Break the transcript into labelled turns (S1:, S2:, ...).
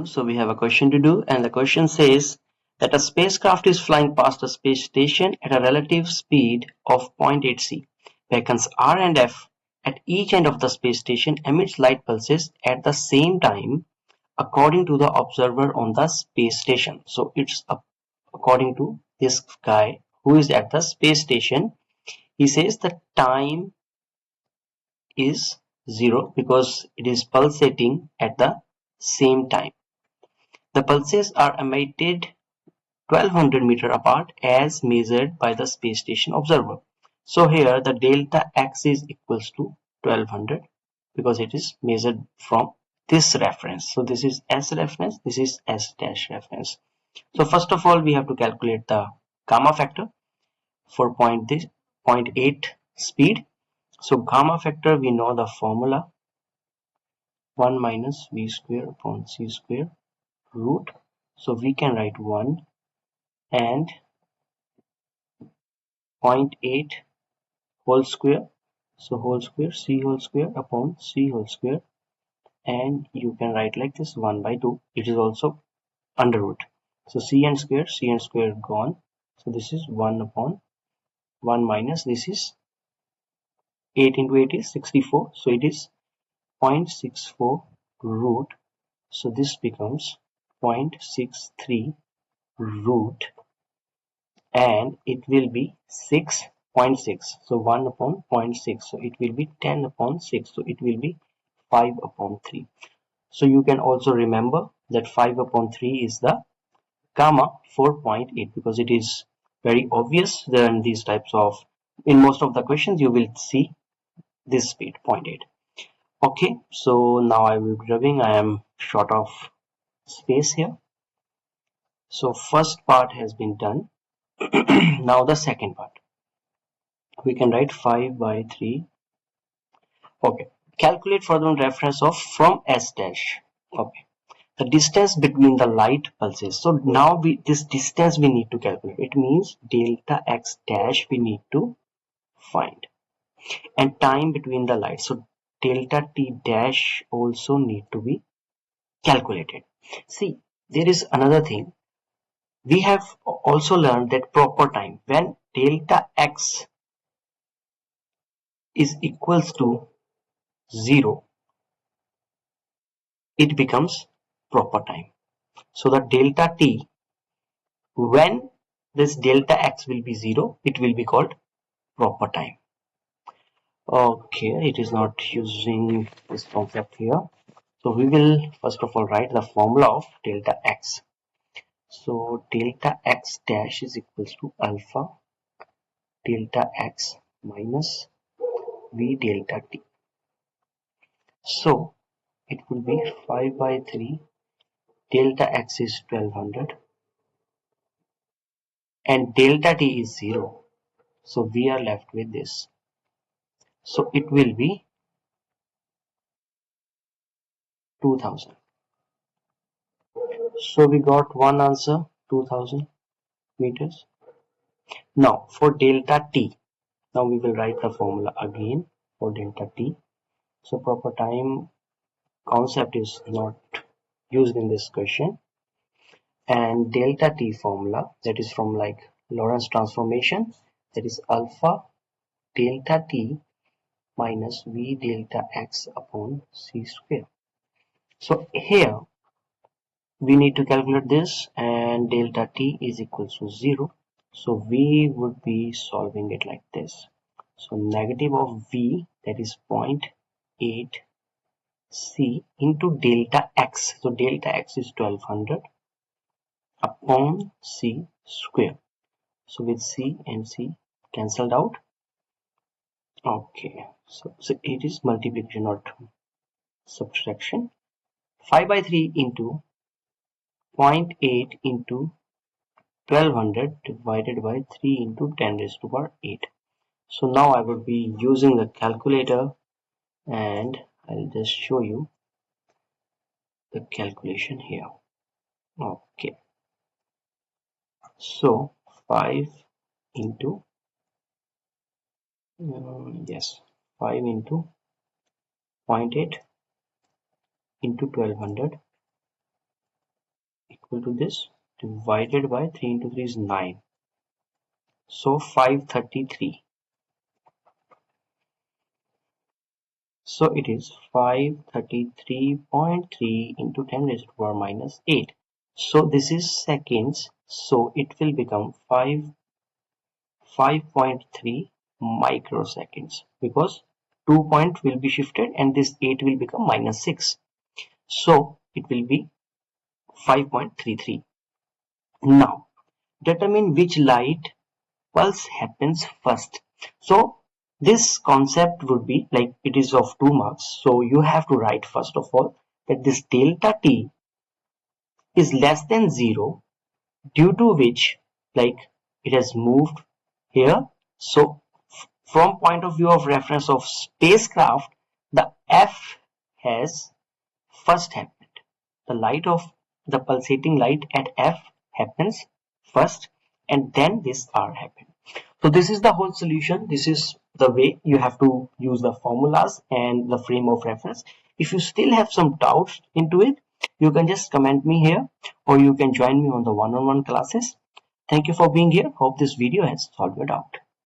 S1: So we have a question to do, and the question says that a spacecraft is flying past a space station at a relative speed of 0.8 c. Beacons R and F at each end of the space station emits light pulses at the same time according to the observer on the space station. So it's according to this guy who is at the space station. He says the time is 0 because it is pulsating at the same time. The pulses are emitted 1200 meters apart as measured by the space station observer. So here the delta x is equals to 1200 because it is measured from this reference. So this is S reference, this is S dash reference. So first of all we have to calculate the gamma factor for point 0.8 speed. So gamma factor, we know the formula 1 minus v square upon c square root. So we can write 1 and 0.8 whole square, so whole square c whole square upon c whole square, and you can write like this 1 by 2. It is also under root, so c and square gone, so this is 1 upon 1 minus this is 8 into 8 is 64, so it is 0.64 root, so this becomes 0.63 root, and it will be 6.6, so 1 upon 0.6, so it will be 10 upon 6, so it will be 5 upon 3. So you can also remember that 5 upon 3 is the gamma for 0.8 because it is very obvious. Then these types of, in most of the questions you will see this speed 0.8. Okay, so now I will be rubbing. I am short of space here, so first part has been done. Now the second part, we can write 5 by 3. Okay, calculate further on reference of from S dash. Okay, the distance between the light pulses. So now this distance we need to calculate. It means delta x dash we need to find, and time between the light. So delta t dash also need to be calculated. See, there is another thing. We have also learned that proper time, when delta x is equals to 0, it becomes proper time. So the delta t, when this delta x will be 0, it will be called proper time. Okay, it is not using this concept here. So we will first of all write the formula of delta x. So delta x dash is equals to alpha delta x minus v delta t. So it will be 5 by 3, delta x is 1200 and delta t is 0. So we are left with this. So it will be 2000. So we got one answer, 2000 meters. Now for delta t, now we will write the formula again for delta t. So proper time concept is not used in this question. And delta t formula, that is from like Lorentz transformation, that is alpha delta t minus v delta x upon c square. So here we need to calculate this, and delta t is equal to 0. So we would be solving it like this. So negative of v, that is 0.8 c into delta x. So delta x is 1200 upon c square. So with c and c cancelled out. Okay, so it is multiplication, not subtraction. 5 by 3 into 0.8 into 1200 divided by 3 into 10 raised to power 8. So now I would be using the calculator, and I'll just show you the calculation here. Okay, so 5 into 5 into 0.8 into 1200 equal to this divided by 3 into 3 is 9. So 533. So it is 533.3 into 10 raised to the power minus 8. So this is seconds. So it will become 5.3 microseconds because 2 point will be shifted and this 8 will become minus 6. So it will be 5.33. Now determine which light pulse happens first. So this concept would be like it is of 2 marks. So you have to write first of all that this delta t is less than 0 due to which like it has moved here. So from point of view of reference of spacecraft, the F has first happened. The light of the pulsating light at F happens first and then this R happens. So this is the whole solution. This is the way you have to use the formulas and the frame of reference. If you still have some doubts into it, you can just comment me here or you can join me on the one-on-one classes. Thank you for being here. Hope this video has solved your doubt.